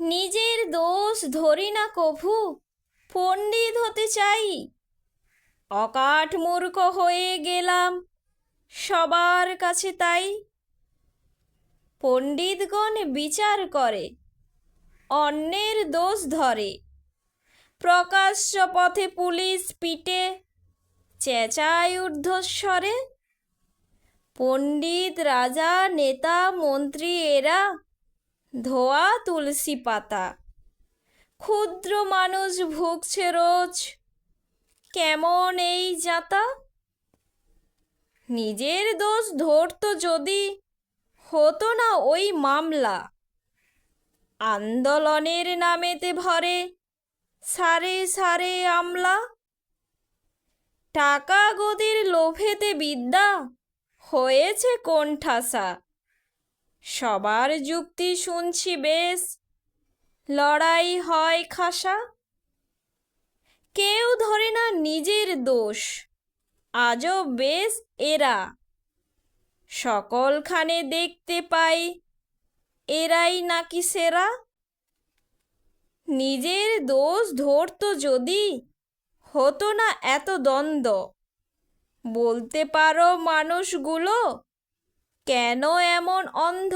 নিজের দোষ ধরি না কভু, পণ্ডিত হতে চাই। অকাঠ মূর্খ হয়ে গেলাম সবার কাছে তাই। পণ্ডিতগণ বিচার করে, অন্যের দোষ ধরে। প্রকাশ্য পথে পুলিশ পিটে, চেঁচায় ঊর্ধ্বস্বরে। পণ্ডিত রাজা নেতা মন্ত্রী এরা ধোয়া তুলসী পাতা। ক্ষুদ্র মানুষ ভুগছে রোজ কেমন এই যাতা। নিজের দোষ ধরতো যদি, হতো না ওই মামলা। আন্দোলনের নামেতে ভরে সারে সারে আমলা। টাকা গদির লোভেতে বিদ্যা হয়েছে কোণঠাসা। সবার যুক্তি শুনছি বেশ, লড়াই হয় খাসা। কেউ ধরে না নিজের দোষ, আজও বেশ এরা। সকলখানে দেখতে পাই এরাই নাকি সেরা। নিজের দোষ ধরতো যদি, হতো না এত দ্বন্দ্ব। বলতে পারো মানুষগুলো কেন এমন অন্ধ।